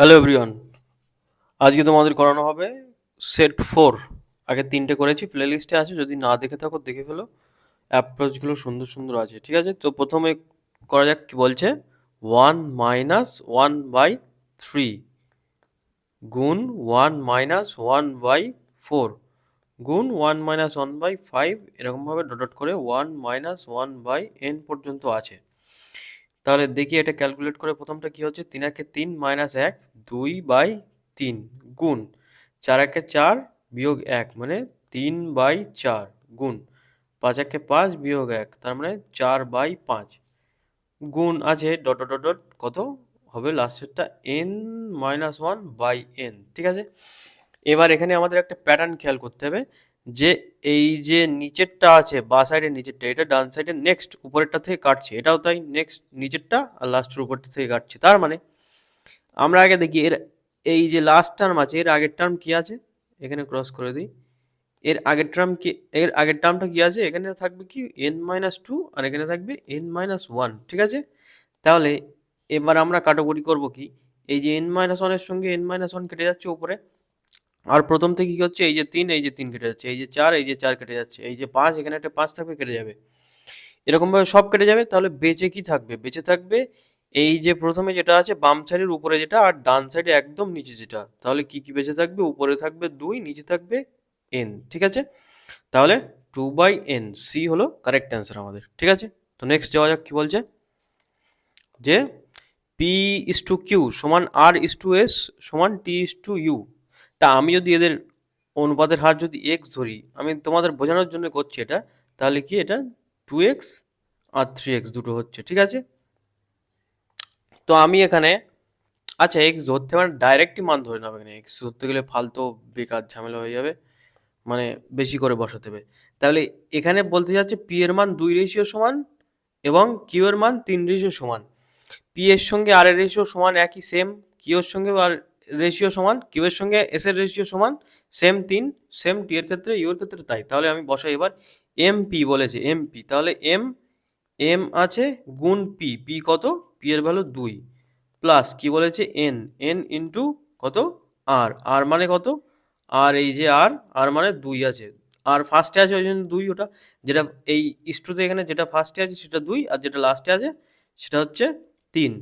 Hello everyone, আজকে তোমাদের করানো হবে সেট 4। আগে 3টে করেছি, প্লে লিস্টে আছে, যদি না দেখে থাকো দেখে ফেলো। অ্যাপ্রোচগুলো সুন্দর সুন্দর আছে, ঠিক আছে? তো প্রথমে করা যাক, কি বলছে, 1-1/3 গুণ 1-1/4 গুণ 1-1/5, এরকমভাবে ডট ডট করে 1-1/n পর্যন্ত আছে। তাহলে দেখি এটা ক্যালকুলেট করে প্রথমটা কি হচ্ছে। 3-1 -1 2/3 গুণ 4-1 4 - 1 মানে 3/4 গুণ 5-1 5 - 1 তার মানে 4/5 গুণ আছে ডট ডট ডট ডট কত হবে লাস্টেরটা n-1/n, ঠিক আছে? এবার এখানে আমাদের একটা প্যাটার্ন খেয়াল করতে হবে, যে এই যে নিচেরটা আছে বা সাইডের নিচেরটা, এটা ডান সাইডের নেক্সট উপরেরটা থেকে কাটছে, এটাও তাই, নেক্সট নিচেরটা আর লাস্টের উপরটা থেকে কাটছে। তার মানে আমরা আগে দেখি এর এই যে লাস্ট টার্ম আছে, এর আগের টার্ম কি আছে, এখানে ক্রস করে দিই। এর আগের টার্ম কি, এর আগের টার্মটা কি আছে, এখানে থাকবে কি n-2 আর এখানে থাকবে n-1, ঠিক আছে? তাহলে এবার আমরা কাটাকুটি করব কি, এই যে n-1 এর সঙ্গে n-1 কেটে যাচ্ছে উপরে, আর প্রথম থেকে কি হচ্ছে, এই যে 3 এই যে 3 কেটে যাচ্ছে, এই যে 4 এই যে 4 কেটে যাচ্ছে, এই যে 5 এখানে একটা 5 থাকবে, কেটে যাবে, এরকমভাবে সব কেটে যাবে। তাহলে বেঁচে কি থাকবে, বেঁচে থাকবে এই যে প্রথমে যেটা আছে বাম সাইডের উপরে যেটা, আর ডান সাইডে একদম নিচে যেটা। তাহলে কি কি বেঁচে থাকবে, উপরে থাকবে 2, নিচে থাকবে n, ঠিক আছে? তাহলে 2/n, সি হলো কারেক্ট অ্যান্সার আমাদের, ঠিক আছে? তো নেক্সট যাওয়া যাক, কি বলছে, যে p/q সমান r/s সমান t/u। তা আমি যদি এদের অনুপাতের হার যদি x ধরি, আমি তোমাদের বোঝানোর জন্য করছি এটা, তাহলে কি এটা 2x আর 3x দুটো হচ্ছে, ঠিক আছে? তো আমি এখানে, আচ্ছা এক্স ধরতে মানে ডাইরেক্টই মান ধরে নেবো, এখানে এক্স ধরতে গেলে ফালতু বেকার ঝামেলা হয়ে যাবে, মানে বেশি করে বসাতে হবে। তাহলে এখানে বলতে যাচ্ছে পি এর মান 2 রেশিও সমান এবং কিউ এর মান 3 রেশিও সমান। পি এর সঙ্গে আর এর রেশিও সমান একই, সেম। কিউ এর সঙ্গে আর রেশিও সমান, কিউ এর সঙ্গে এস এর রেশিও সমান, সেম 3, সেম টি এর ক্ষেত্রে, ইউ এর ক্ষেত্রে তাই। তাহলে আমি বসাই এবার, এম পি বলেছে, এম পি, তাহলে এম, এম আছে গুণ পি, পি কত, পি এর ভ্যালু 2, প্লাস কি বলেছে এন, এন ইন্টু কত, আর, আর মানে কত, আর এই যে আর, আর মানে 2 আছে, আর ফার্স্টে আছে ওই জন্য 2, ওটা যেটা এই ইস্টুতে এখানে যেটা ফার্স্টে আছে সেটা 2, আর যেটা লাস্টে আছে সেটা হচ্ছে 3।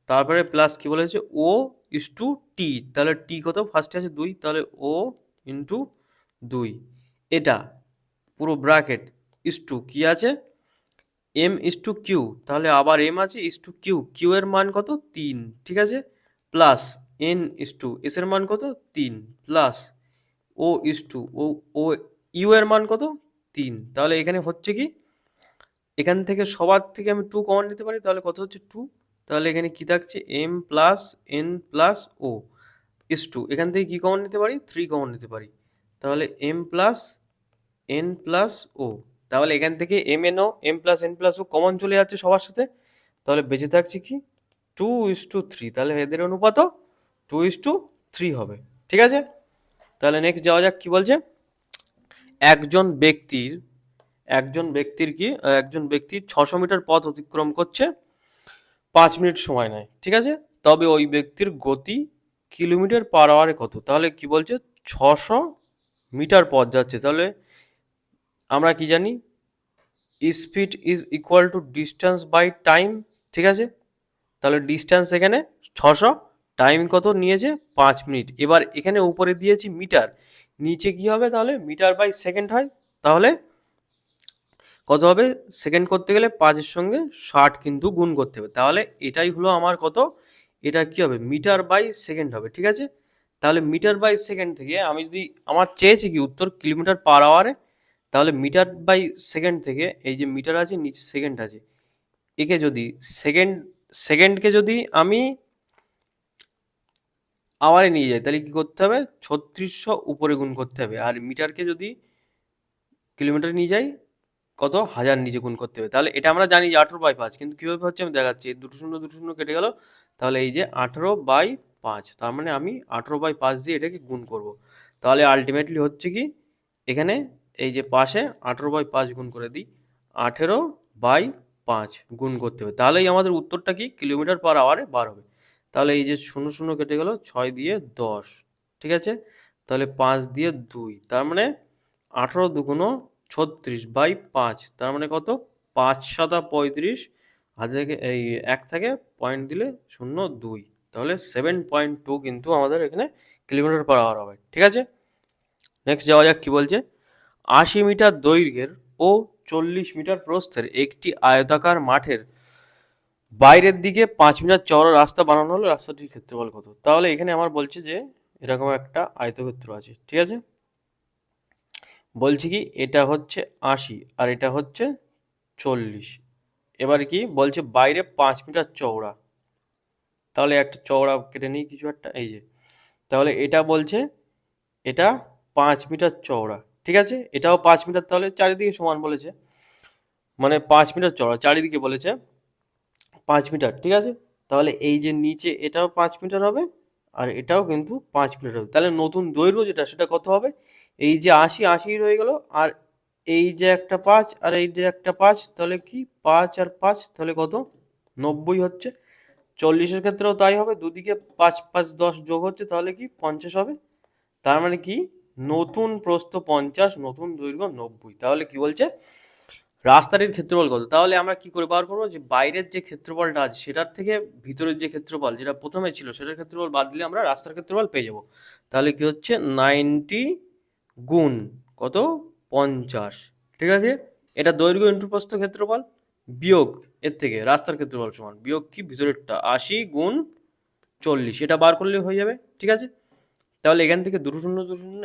তারপরে প্লাস কি বলেছে ও ইস্টু টি, তাহলে টি কত, ফার্স্টে আছে 2, তাহলে ও ইন্টু 2, এটা পুরো ব্র্যাকেট ইস্টু কি আছে এম ইস টু কিউ, তাহলে আবার এম আছে ইস টু কিউ, কিউ এর মান কত 3, ঠিক আছে? Plus N is to S এর মান কত 3, plus O is to O, O U এর মান কত 3। তাহলে এখানে হচ্ছে কি, এখান থেকে সবার থেকে আমি 2 কমন নিতে পারি, তাহলে কত হচ্ছে 2। তাহলে এখানে কি থাকছে M plus N plus O is two, এখান থেকে কি কমন নিতে পারি, 3 কমন নিতে পারি, তাহলে M plus N plus O. তাহলে এখান থেকে M N O, M plus N plus O common চলে যাচ্ছে সবার সাথে, তাহলে বেঁচে থাকছে কি 2:3। তাহলে এদের অনুপাতও 2:3 হবে, ঠিক আছে? তাহলে নেক্সট যাওয়া যাক, কি বলছে, একজন ব্যক্তির একজন ব্যক্তি 600 মিটার পথ অতিক্রম করছে 5 মিনিট সময় নেয়, ঠিক আছে? তবে ওই ব্যক্তির গতি কিলোমিটার/আওয়ারে কত? তাহলে কি বলছে, 600 মিটার পথ যাচ্ছে, তাহলে আমরা কি জানি, speed is equal to distance by time, ঠিক আছে? তাহলে ডিস্টেন্স এখানে 600, টাইম কত নিয়েছে 5 মিনিট। এবার এখানে উপরে দিয়েছি মিটার, নিচে কি হবে, তাহলে মিটার বাই সেকেন্ড হয়, তাহলে কত হবে, সেকেন্ড করতে গেলে 5-এর সঙ্গে 60 কিন্তু গুণ করতে হবে, তাহলে এটাই হলো আমার কত, এটা কি হবে, মিটার বাই সেকেন্ড হবে, ঠিক আছে? তাহলে মিটার বাই সেকেন্ড থেকে আমি যদি, আমার চেয়েছি কি উত্তর কিলোমিটার/আওয়ারে, তাহলে মিটার বাই সেকেন্ড থেকে এই যে মিটার আছে নিচে সেকেন্ড আছে, একে যদি সেকেন্ড, সেকেন্ডকে যদি আমি আওয়ারে নিয়ে যাই, তাহলে কি করতে হবে, 3600 উপরে গুণ করতে হবে, আর মিটারকে যদি কিলোমিটারে নিয়ে যাই, কত, 1000 নিচে গুণ করতে হবে। তাহলে এটা আমরা জানি যে 18/5, কিন্তু কিভাবে হচ্ছে আমি দেখাচ্ছি, দুটো শূন্য দুটো শূন্য কেটে গেল, তাহলে এই যে 18/5, তার মানে আমি 18/5 দিয়ে এটাকে গুণ করব। তাহলে আলটিমেটলি হচ্ছে কি, এখানে এই যে পাশে 18/5 গুণ করে দিই, 18/5 গুণ করতে হবে, তাহলেই আমাদের উত্তরটা কি কিলোমিটার পার আওয়ারে বার হবে। তাহলে এই যে শূন্য শূন্য কেটে গেল, 6 দিয়ে 10, ঠিক আছে। তাহলে 5 দিয়ে 2, তার মানে 18 দুগুণ 36/5, তার মানে কত, 5 7 35, হাতে থেকে এই 1 থেকে পয়েন্ট দিলে 0.2, তাহলে 7.2 কিন্তু আমাদের এখানে কিলোমিটার পার আওয়ার হবে, ঠিক আছে। নেক্সট যাওয়া যাক, কি বলছে, 80 মিটার দৈর্ঘ্যের ও 40 মিটার প্রস্থের একটি আয়তাকার মাঠের বাইরের দিকে 5 মিটার চওড়া রাস্তা বানানো হলো, রাস্তাটির ক্ষেত্রফল কত। তাহলে এখানে আমার বলছে যে এরকম একটা আয়তক্ষেত্র আছে, ঠিক আছে। বলছি কি, এটা হচ্ছে 80 আর এটা হচ্ছে 40। এবার কি বলছে, বাইরে 5 মিটার চওড়া, তাহলে একটা চওড়া কেটে নিই কিছু একটা, এই যে, তাহলে এটা বলছে এটা 5 মিটার চওড়া, ঠিক আছে। এটাও 5 মিটার, তাহলে চারিদিকে সমান বলেছে, মানে 5 মিটার চওড়া, চারিদিকে বলেছে 5 মিটার, ঠিক আছে। তাহলে এই যে নিচে এটাও 5 মিটার হবে, আর এটাও কিন্তু 5 মিটার হবে। তাহলে নতুন দৈর্ঘ্য যেটা, সেটা কত হবে, এই যে 80 80 রয়ে গেল, আর এই যে একটা 5 আর এই যে একটা 5, তাহলে কি 5 আর 5 তাহলে কত, 90 হচ্ছে। 40-এর ক্ষেত্রেও তাই হবে, দুদিকে 5 5 10 যোগ হচ্ছে, তাহলে কি 50 হবে। তার মানে কি, নতুন প্রস্থ 50, নতুন দৈর্ঘ্য 90। তাহলে কি বলছে, রাস্তাটির ক্ষেত্রফল কত। তাহলে আমরা কি করে বার করবো, যে বাইরের যে ক্ষেত্রফলটা আছে সেটার থেকে ভিতরের যে ক্ষেত্রফল যেটা প্রথমে ছিল সেটার ক্ষেত্রফল বাদ দিলে আমরা রাস্তার ক্ষেত্রফল পেয়ে যাব। তাহলে কি হচ্ছে, 90 গুণ কত, 50, ঠিক আছে। এটা দৈর্ঘ্য ইন্টু প্রস্থ ক্ষেত্রফল, বিয়োগ এর থেকে রাস্তার ক্ষেত্রফল সমান বিয়োগ কি ভিতরেরটা 80 গুণ 40, এটা বার করলে হয়ে যাবে, ঠিক আছে। তাহলে এখান থেকে দুটো শূন্য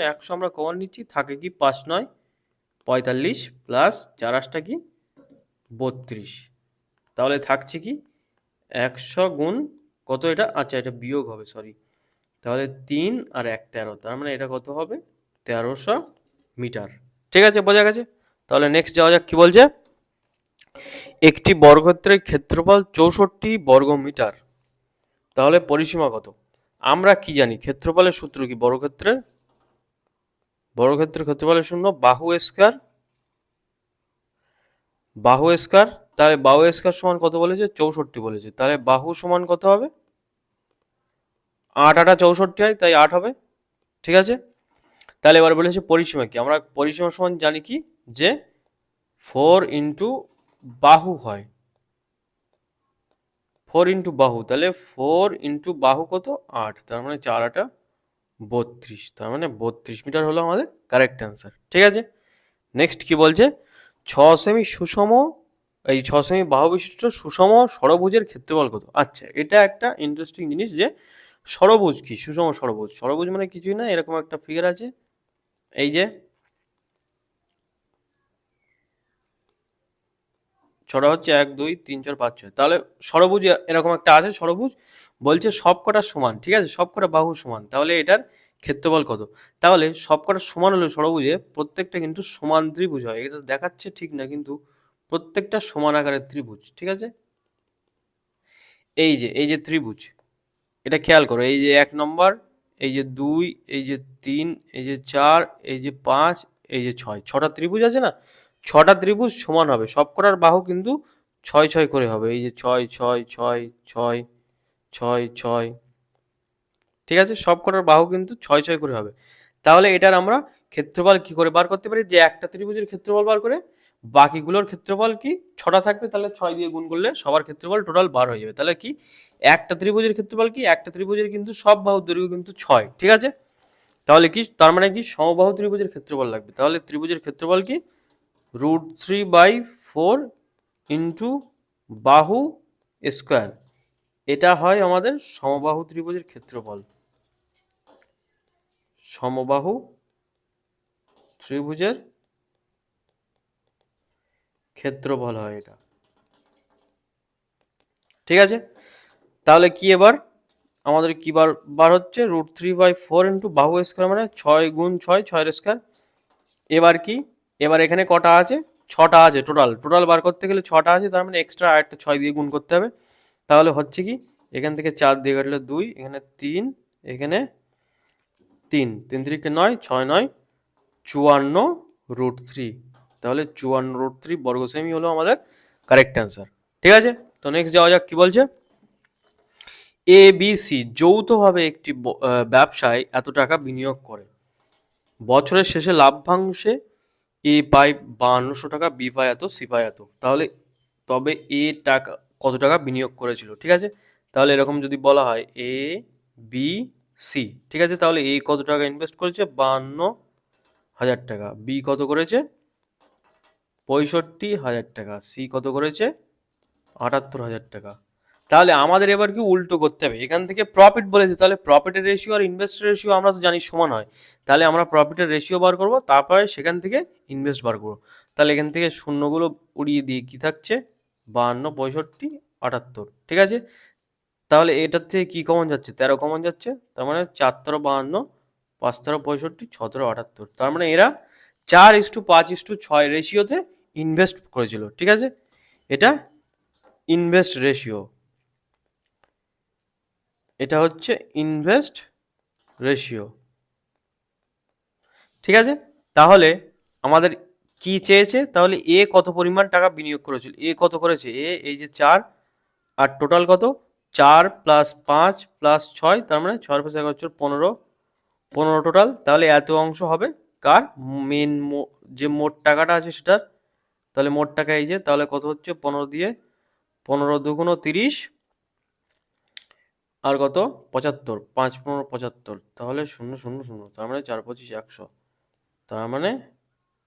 100 আমরা কমন নিচ্ছি, থাকে কি 5 9 45 প্লাস 4 8 কি 32, তাহলে থাকছে কি 100 গুণ কত, এটা আচ্ছা এটা বিয়োগ হবে, সরি, তাহলে 3 আর 1 13, তার মানে এটা কত হবে, 1300 মিটার, ঠিক আছে, বোঝা গেছে। তাহলে নেক্সট যাওয়া যাক, কি বলছে, একটি বর্গক্ষেত্রের ক্ষেত্রফল 64 বর্গ মিটার, তাহলে পরিসীমা কত। আমরা কি জানি, ক্ষেত্রফলের সূত্র কি, বর্গক্ষেত্রের ক্ষেত্রফলের শূন্য বাহু স্কয়ার, তাহলে বাহু স্কয়ার সমান কত বলেছে, 64 বলেছে, তাহলে বাহু সমান কত হবে, 8 8 64 হয়, তাই 8 হবে, ঠিক আছে। তাহলে এবার বলেছে পরিসীমা কি, আমরা পরিসীমা সমান জানি কি, যে 4 ইন্টু বাহু হয়, 4 ইন্টু বাহু, তাহলে 4 ইন্টু বাহু কত, 8, তার মানে 4 8 32, তার মানে 32 মিটার হলো আমাদের কারেক্ট অ্যান্সার, ঠিক আছে। নেক্সট কি বলছে, 6 সেমি সুষম, এই 6 সেমি বাহু বিশিষ্ট সুষম ষড়ভুজের ক্ষেত্রফল কত। আচ্ছা, এটা একটা ইন্টারেস্টিং জিনিস, যে ষড়ভুজ কি, সুষম ষড়ভুজ, ষড়ভুজ মানে কিছুই না, এরকম একটা ফিগার আছে, এই যে ছটা হচ্ছে 1 2 3 4 5 6, তাহলে ষড়ভুজ এরকম একটা আছে ষড়ভুজ, বলছে সব কটা সমান, ঠিক আছে, সব কটা বাহু সমান, তাহলে এটার ক্ষেত্রফল কত। তাহলে সব কটা সমান হলে ষড়ভুজে প্রত্যেকটা কিন্তু সমান ত্রিভুজ হয়, এটা দেখাচ্ছে ঠিক না, কিন্তু প্রত্যেকটা সমান আকারের ত্রিভুজ, ঠিক আছে। এই যে ত্রিভুজ, এটা খেয়াল করো, এই যে 1 নম্বর, এই যে 2, এই যে 3, এই যে 4, এই যে 5, এই যে 6, ছটা ত্রিভুজ আছে না, ছটা ত্রিভুজ সমান হবে, সবকটার বাহু কিন্তু 6 6 করে হবে, এই যে 6 6 6 6 6 6, ঠিক আছে, সবকটার বাহু কিন্তু 6 6 করে হবে। তাহলে এটার আমরা ক্ষেত্রফল কি করে বার করতে পারি, যে একটা ত্রিভুজের ক্ষেত্রফল বার করে বাকিগুলোর ক্ষেত্রফল কি, ছটা থাকবে, তাহলে 6 দিয়ে গুণ করলে সবার ক্ষেত্রফল টোটাল বার হয়ে যাবে। তাহলে কি, একটা ত্রিভুজের ক্ষেত্রফল কি, একটা ত্রিভুজের কিন্তু সব বাহুর দৈর্ঘ্য কিন্তু 6, ঠিক আছে। তাহলে কি, তার মানে কি, সমবাহু ত্রিভুজের ক্ষেত্রফল লাগবে, তাহলে ত্রিভুজের ক্ষেত্রফল কি, √3/4 ইন্টু বাহু স্কোয়ার, এটা হয় আমাদের সমবাহু ত্রিভুজের ক্ষেত্রফল, সমবাহু ত্রিভুজের ক্ষেত্রফল হয় এটা, ঠিক আছে। তাহলে কি, এবার আমাদের কি বার বার হচ্ছে, √3/4 ইন্টু বাহু স্কোয়ার, মানে 6 গুণ 6 6 স্কোয়ার। এবার কি, এবার এখানে কটা আছে, ছটা আছে, টোটাল বার করতে গেলে ছটা আছে, তার মানে এক্সট্রা আরেকটা 6 দিয়ে গুণ করতে হবে। তাহলে হচ্ছে কি, এখান থেকে 4 দিয়ে কাটলে 2, এখানে 3, এখানে 3 3 3 9 6 9 54 √3, তাহলে 54 √3 বর্গ সেমি হলো আমাদের কারেক্ট অ্যান্সার, ঠিক আছে। তো নেক্সট যাওয়া যাক, কি বলছে, এ বি সি যৌথভাবে একটি ব্যবসায় এত টাকা বিনিয়োগ করে। বছরের শেষে লাভ্যাংশে এ পায় 5200 টাকা, বি পায় এত, সি পায় এত। তাহলে তবে এ টাকা কত টাকা বিনিয়োগ করেছিল, ঠিক আছে? তাহলে এরকম যদি বলা হয় এ বি সি, ঠিক আছে, তাহলে এ কত টাকা ইনভেস্ট করেছে, 52,000 টাকা, বি কত করেছে, 65,000 টাকা, সি কত করেছে, 78,000 টাকা। তাহলে আমাদের এবার কি উল্টো করতে হবে, এখান থেকে প্রফিট বলেছে, তাহলে প্রফিটের রেশিও আর ইনভেস্টের রেশিও আমরা তো জানি সমান হয়। তাহলে আমরা প্রফিটের রেশিও বার করব, তারপরে সেখান থেকে ইনভেস্ট বার করবো। তাহলে এখান থেকে শূন্যগুলো উড়িয়ে দিয়ে কি থাকছে, 52, 65, 78, ঠিক আছে। তাহলে এটার থেকে কি কমন যাচ্ছে, 13 কমন যাচ্ছে, তার মানে 4 52, 5 65, 6 78। তার মানে এরা 4:5:6 রেশিওতে ইনভেস্ট করেছিল, ঠিক আছে। এটা ইনভেস্ট রেশিও, এটা হচ্ছে ইনভেস্ট রেশিও, ঠিক আছে। তাহলে আমাদের কি চেয়েছে, তাহলে এ কত পরিমাণ টাকা বিনিয়োগ করেছিল, এ কত করেছে, এ এই যে 4, আর টোটাল কত, 4 + 5 + 6, তার মানে 6 + 11 হচ্ছে 15, 15 টোটাল। তাহলে এত অংশ হবে কার, মেন যে মোট টাকাটা আছে সেটার। তাহলে মোট টাকা এই যে, তাহলে কত হচ্ছে, 15 দিয়ে 15 দুগুণ 30, আর কত, 75, 5 15 75, তাহলে 0 0 0, তার মানে 4 25 100, তার মানে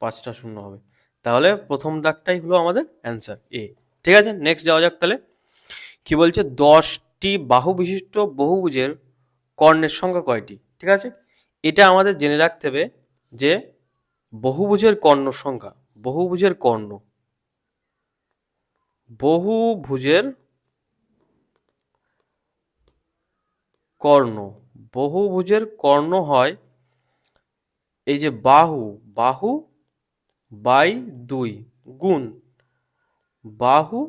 5টা শূন্য হবে। তাহলে প্রথম দাগটাই হলো আমাদের অ্যান্সার এ, ঠিক আছে। নেক্সট যাওয়া যাক। তাহলে কি বলছে, 10টি বাহু বিশিষ্ট বহুভুজের কর্ণের সংখ্যা কয়টি, ঠিক আছে। এটা আমাদের জেনে রাখতে হবে যে বহুভুজের কর্ণ সংখ্যা, বহুভুজের কর্ণ, বহুভুজের কর্ণ, বহুভুজের কর্ণ হয় এই যে বাহু, বাহু বাই 2 গুণ বাহু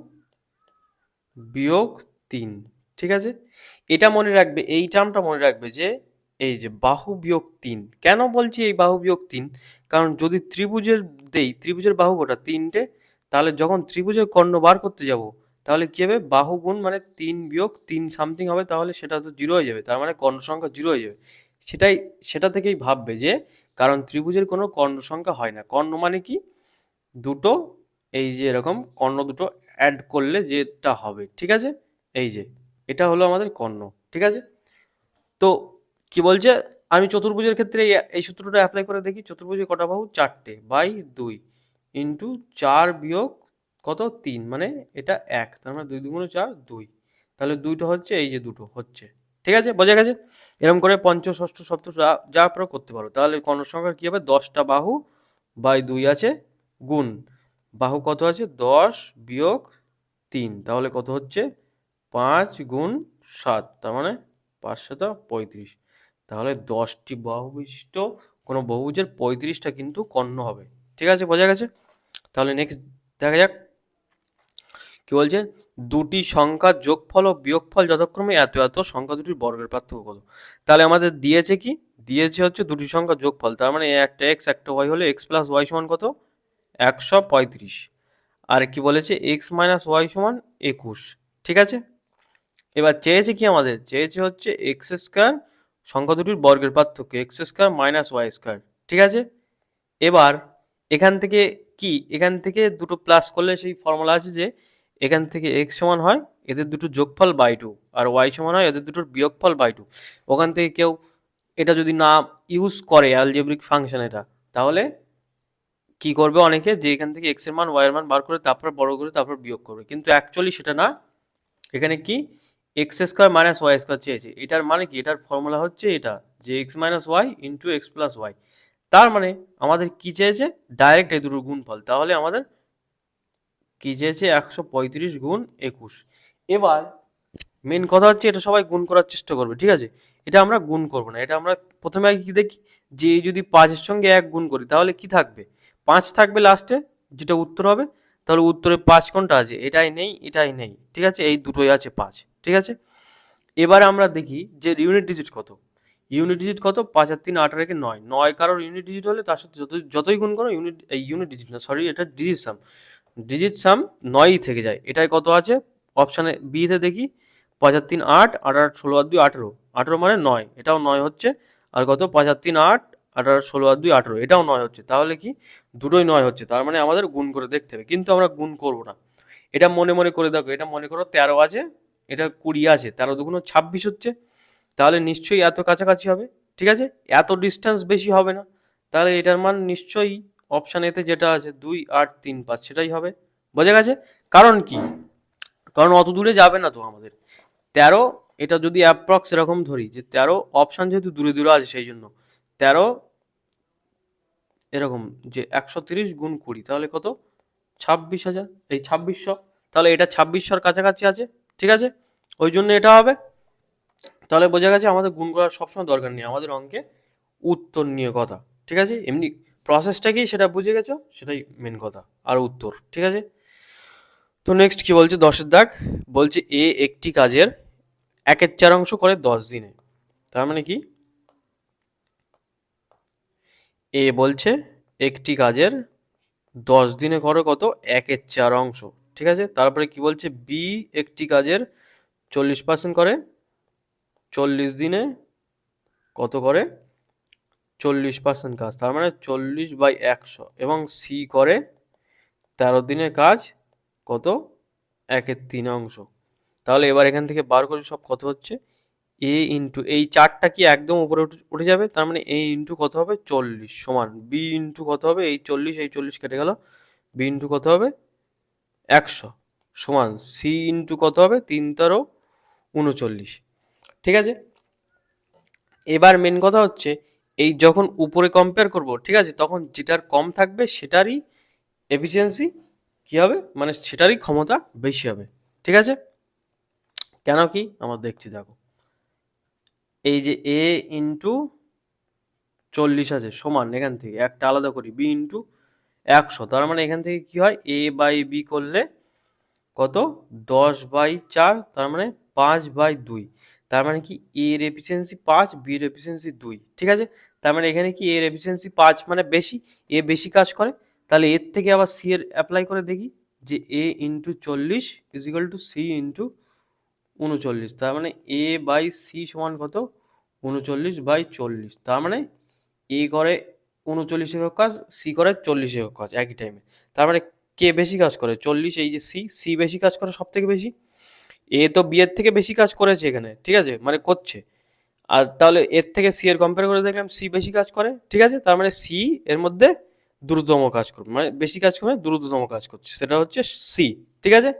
বিয়োগ 3, ঠিক আছে। এটা মনে রাখবে, এই টার্মটা মনে রাখবে যে এই যে বাহু বিয়োগ 3, কেন বলছি এই বাহু বিয়োগ 3, কারণ যদি ত্রিভুজের দেই, ত্রিভুজের বাহু কটা, 3টে, তাহলে যখন ত্রিভুজের কর্ণ বার করতে যাব, তাহলে কি হবে, বাহু গুণ মানে 3 বিয়োগ 3 সামথিং হবে, তাহলে সেটা তো 0 হয়ে যাবে, তার মানে কর্ণ সংখ্যা 0 হয়ে যাবে। সেটাই, সেটা থেকেই ভাববে যে কারণ ত্রিভুজের কোনো কর্ণ সংখ্যা হয় না। কর্ণ মানে কি, দুটো এই যে এরকম কর্ণ দুটো অ্যাড করলে যেটা হবে, ঠিক আছে। এই যে এটা হলো আমাদের কর্ণ, ঠিক আছে। তো কি বলছে, আমি চতুর্ভুজের ক্ষেত্রে এই সূত্রটা অ্যাপ্লাই করে দেখি। চতুর্ভুজে কটা বাহু, 4টে, বাই 2 ইন্টু 4 বিয়োগ কত, 3, মানে এটা 1, তার মানে 2 2 4 2, তাহলে দুইটা হচ্ছে, এই যে দুটো হচ্ছে, ঠিক আছে, বোঝা গেছে। এরকম করে পঞ্চম ষষ্ঠ সপ্তম যা যা আপনারা করতে পারো। তাহলে কর্ণ সংখ্যা কি হবে, 10টা বাহু বাই 2 আছে, গুণ বাহু কত আছে, 10 বিয়োগ 3, তাহলে কত হচ্ছে, 5 গুণ 7, তার মানে 5 7 35। তাহলে 10টি বাহু বিশিষ্ট কোনো বহুভুজের 35টা কিন্তু কর্ণ হবে, ঠিক আছে, বোঝা গেছে। তাহলে নেক্সট দেখা যাক কি বলছে, দুটি সংখ্যার যোগফল ও বিয়োগফল যথাক্রমে এত এত, সংখ্যা দুটির বর্গের পার্থক্য কত। তাহলে আমাদের দিয়েছে কি, দিয়েছে হচ্ছে দুটি সংখ্যার যোগফল, তার মানে একটা এক্স একটা ওয়াই হলে এক্স প্লাস ওয়াই সমান কত, 135, আর কি বলেছে এক্স মাইনাস ওয়াই সমান 21, ঠিক আছে। এবার চেয়েছে কি, আমাদের চেয়েছে হচ্ছে এক্স স্কোয়ার, সংখ্যা দুটির বর্গের পার্থক্য, X square minus Y square, ঠিক আছে। এবার এখান থেকে কি, এখান থেকে দুটো প্লাস করলে সেই ফর্মুলা আছে যে এখান থেকে এক্স সমান হয় এদের দুটো যোগফল বাই 2, আর ওয়াই সমান হয় এদের দুটোর বিয়োগফল বাই 2। ওখান থেকে কেউ এটা যদি না ইউজ করে অ্যালজেব্রিক ফাংশন এটা, তাহলে কি করবে অনেকে, যে এখান থেকে এক্স এর মান ওয়াই এর মান বার করে তারপর বড় করে তারপর বিয়োগ করবে, কিন্তু অ্যাকচুয়ালি সেটা না। এখানে কি, X square minus Y square চেয়েছে, এটার মানে কি, এটার ফর্মুলা হচ্ছে এটা যে X minus Y into X plus Y. তার মানে আমাদের কি চেয়েছে, ডাইরেক্ট এই দুটোর গুণফল, তাহলে আমাদের কি চেয়েছে, 135 গুণ 21। এবার মেন কথা হচ্ছে এটা সবাই গুণ করার চেষ্টা করবে, ঠিক আছে। এটা আমরা গুণ করব না, এটা আমরা প্রথমে আগে কি দেখি, যে যদি 5-এর সঙ্গে 1 গুণ করি তাহলে কি থাকবে, 5 থাকবে লাস্টে, যেটা উত্তর হবে। তাহলে উত্তরে 5 কোনটা আছে, এটাই নেই এটাই নেই, ঠিক আছে, এই দুটোই আছে 5, ঠিক আছে। এবার আমরা দেখি যে ইউনিট ডিজিট কত, ইউনিট ডিজিট কত, 5 আর 3 8 আর 1 9, 9 কারোর ইউনিট ডিজিট হলে তার সাথে যতই গুণ করো ইউনিট ডিজিট না, সরি, এটা ডিজিট সাম, ডিজিট সাম 9ই থেকে যায়। এটাই কত আছে, অপশানে বিতে দেখি 5 আর 3 8, 8 আর 16 আর 2 18, 18 মানে 9, এটাও 9 হচ্ছে। আর কত 5 আর 3 8, 8 আর 16 আর 2 18, এটাও 9 হচ্ছে। তাহলে কি দুটোই 9 হচ্ছে, তার মানে আমাদের গুণ করে দেখতে হবে, কিন্তু আমরা গুণ করব না। এটা মনে মনে করে দেখো, এটা মনে করো 13 আছে, এটা 20 আছে, 13 দুগুণ 26 হচ্ছে, তাহলে নিশ্চয়ই এত কাছাকাছি হবে। ঠিক আছে, এত ডিস্টেন্স বেশি হবে না, তাহলে এটার মান নিশ্চয়ই অপশান এতে যেটা আছে 2 8 3 5 সেটাই হবে। বোঝা গেছে? কারণ কি, কারণ অত দূরে যাবে না তো আমাদের 13, এটা যদি অ্যাপ্রক্স এরকম ধরি যে 13 অপশান যেহেতু দূরে দূরে আছে সেই জন্য 13 এরকম যে 130 গুণ 20 তাহলে কত 26,000, এই 2600, তাহলে এটা 2600-র কাছাকাছি আছে। ঠিক আছে, ওই জন্য এটা হবে। তাহলে বোঝা গেছে আমাদের গুণ করার সবসময় দরকার নেই, আমাদের অঙ্কে উত্তর নিয়ে কথা। ঠিক আছে, এমনি প্রসেসটা কি সেটা বুঝে গেছো, সেটাই মেন কথা, আর উত্তর। ঠিক আছে, তো নেক্সট কি বলছে 10-এর দাগ, বলছে এ একটি কাজের 1/4 অংশ করে 10 দিনে। তার মানে কি, এ বলছে একটি কাজের 10 দিনে করে কত 1/4 অংশ। ঠিক আছে, তারপরে কি বলছে বি একটি কাজের 40% করে 40 দিনে কত করে 40% কাজ, তার মানে 40/100, এবং সি করে 13 দিনে কাজ কত 1/3 অংশ। তাহলে এবার এখান থেকে বার করি সব কত হচ্ছে, এ ইন্টু এই চারটা কি একদম উপরে উঠে যাবে, তার মানে এ ইন্টু কত হবে 40 সমান বি ইন্টু কত হবে এই 40, এই 40 কেটে গেল, বি ইন্টু কত হবে 100 সমান সি ইন্টু কত হবে 3 × 39। ঠিক আছে, এবার মেন কথা হচ্ছে এই যখন উপরে কম্পেয়ার করব, ঠিক আছে, তখন যেটার কম থাকবে সেটারই এফিসিয়েন্সি কি হবে, মানে সেটারই ক্ষমতা বেশি হবে। ঠিক আছে, কেন কি আমরা দেখছি দেখো, এই যে এ ইন্টু 40 আছে সমান, এখান থেকে একটা আলাদা করি বি ইন্টু 100, তার মানে এখান থেকে কি হয় এ বাই বি করলে কত 10/4, তার মানে 5/2, তার মানে কি এর এফিসিয়েন্সি 5, বি এর এফিসিয়েন্সি 2। ঠিক আছে, তার মানে এখানে কি এর এফিসিয়েন্সি 5 মানে বেশি, এ বেশি কাজ করে, তাহলে এর থেকে আবার সি এর অ্যাপ্লাই করে দেখি যে A into 40 is equal to C into 39, তার মানে এ বাই সি সমান কত 39/40, তার মানে এ করে 39 একক কাজ, সি করে 40 একক কাজ একই টাইমে, তার মানে কে বেশি কাজ করে 40, এই যে সি, সি বেশি কাজ করে সব থেকে বেশি, এ তো বি এর থেকে বেশি কাজ করেছে এখানে, ঠিক আছে, মানে করছে, আর তাহলে এর থেকে সি এর কম্পেয়ার করে দেখলাম সি বেশি কাজ করে। ঠিক আছে, তার মানে সি এর মধ্যে দ্রুততম কাজ করবে, মানে বেশি কাজ করে দ্রুততম কাজ করছে, সেটা হচ্ছে সি। ঠিক আছে,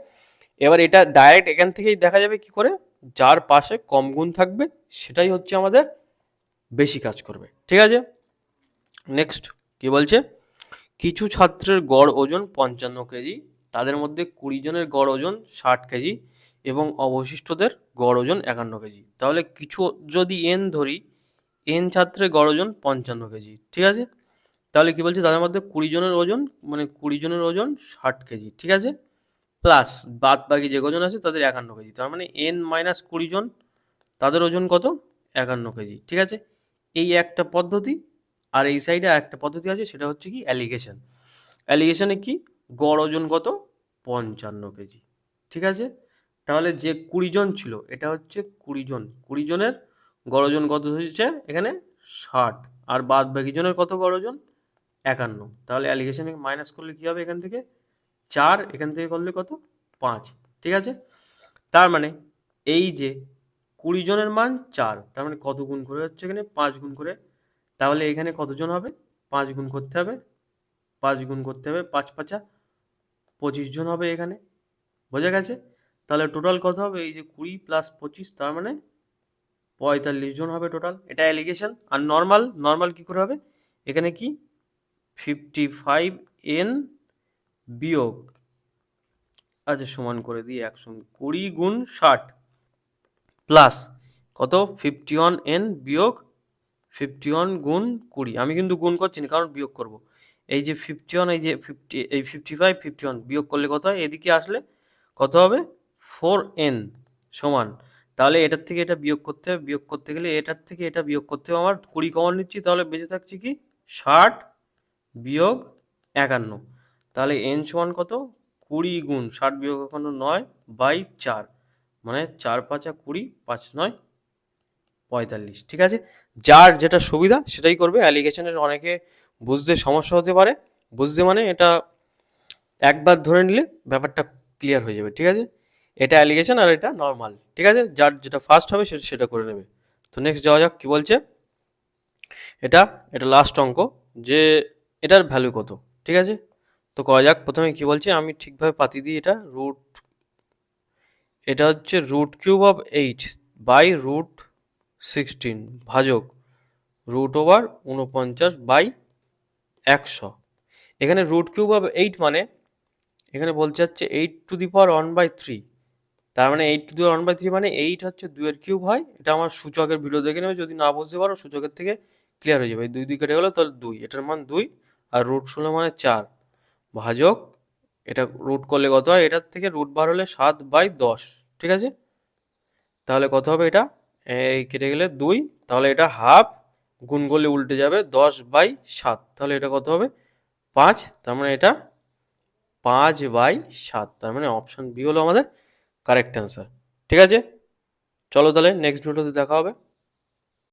এবার এটা ডাইরেক্ট এখান থেকেই দেখা যাবে কি করে, যার পাশে কম গুণ থাকবে সেটাই হচ্ছে আমাদের বেশি কাজ করবে। ঠিক আছে, নেক্সট কি বলছে, কিছু ছাত্রের গড় ওজন 55 কেজি, তাদের মধ্যে 20 জনের গড় ওজন 60 কেজি এবং অবশিষ্টদের গড় ওজন 51 কেজি। তাহলে কিছু যদি এন ধরি, এন ছাত্রের গড় ওজন 55 কেজি। ঠিক আছে, তাহলে কি বলছে তাদের মধ্যে 20 জনের ওজন, মানে 20 জনের ওজন 60 কেজি। ঠিক আছে, প্লাস বাদ বাকি যে কজন আছে তাদের 51 কেজি, তার মানে এন মাইনাস 20 জন, তাদের ওজন কত 51 কেজি। ঠিক আছে, এই একটা পদ্ধতি, আর এই সাইডে আরেকটা পদ্ধতি আছে, সেটা হচ্ছে কি অ্যালিগেশন। অ্যালিগেশনে কি গড় ওজন কত 55 কেজি। ঠিক আছে, তাহলে যে 20 জন ছিল এটা হচ্ছে 20 জন, 20 জনের গড় ওজন কত হয়েছে এখানে 60, আর বাদ বাকি জনের কত গড় ওজন 51, তাহলে অ্যালিগেশনে মাইনাস করলে কি হবে এখান থেকে 4, এখান থেকে করলে কত 5। ঠিক আছে, তার মানে এই যে 20 জনের মান 4, তার মানে কত গুণ করে হচ্ছে এখানে 5 গুণ করে, তাহলে এখানে কতজন হবে 5 গুণ করতে হবে, 5 গুণ করতে হবে 5 5 25 জন হবে এখানে। বোঝা গেছে? তাহলে টোটাল কত হবে এই যে 20 প্লাস 25, তার মানে 45 জন হবে টোটাল। এটা অ্যালিগেশন। আর নর্মাল, নর্মাল কি করে হবে এখানে কি 55n বিয়োগ, আচ্ছা সমান করে দিই একসঙ্গে 20 গুণ 60 প্লাস কত 51n বিয়োগ 51 গুণ 20, আমি কিন্তু গুণ করছি না কারণ বিয়োগ করব, এই যে 51 এই যে 50 এই 55 51 বিয়োগ করলে কত হয়, এদিকে আসলে কত হবে 4n সমান, তাহলে এটার থেকে এটা বিয়োগ করতে হবে, বিয়োগ করতে গেলে এটার থেকে এটা বিয়োগ করতে হবে, আমার 20 কমন নিচ্ছি, তাহলে বেঁচে থাকছে কি 60 বিয়োগ 51, তাহলে n সমান কত 20 গুণ 60 বিয়োগ 51 9/4, মানে 4 5 20, 5 9 45, ঠিক আছে। যার যেটা সুবিধা সেটাই করবে। অ্যালিগেশনের অনেকে বুঝতে সমস্যা হতে পারে, বুঝতে মানে এটা একবার ধরে নিলে ব্যাপারটা ক্লিয়ার হয়ে যাবে, ঠিক আছে। এটা অ্যালিগেশন আর এটা নর্মাল, ঠিক আছে। যার যেটা ফার্স্ট হবে সে সেটা করে নেবে। তো নেক্সট যাওয়া যাক কি বলছে। এটা এটা লাস্ট অঙ্ক, যে এটার ভ্যালু কত, ঠিক আছে। তো করা যাক। প্রথমে কি বলছে আমি ঠিকভাবে পাতি দিই। এটা রুট, এটা হচ্ছে √3 বাই √16 ভাজক √49/100। এখানে √3 মানে এখানে বলতে চাচ্ছে 8⁻1/3। তার মানে 8⁻1/3 মানে 8 হচ্ছে 2 এর কিউব হয়। এটা আমার সূচকের ভিডিও দেখে নেবে, যদি না বুঝতে পারো সূচকের থেকে ক্লিয়ার হয়ে যাবে। এই 2 2 কেটে গেলো, তাহলে 2, এটার মান 2। আর √16 মানে 4 ভাজক, এটা রুট করলে কত হয়, এটার থেকে রুট বার হলে 7/10, ঠিক আছে। তাহলে কত হবে এটা, এই কেটে গেলে 2, তাহলে এটা হাফ, গুণ করলে উল্টে যাবে 10/7, তাহলে এটা কত হবে 5। তার মানে এটা 5/7। তার মানে অপশন বি হলো আমাদের কারেক্ট অ্যান্সার, ঠিক আছে। চলো তাহলে নেক্সট ভিডিওতে দেখা হবে।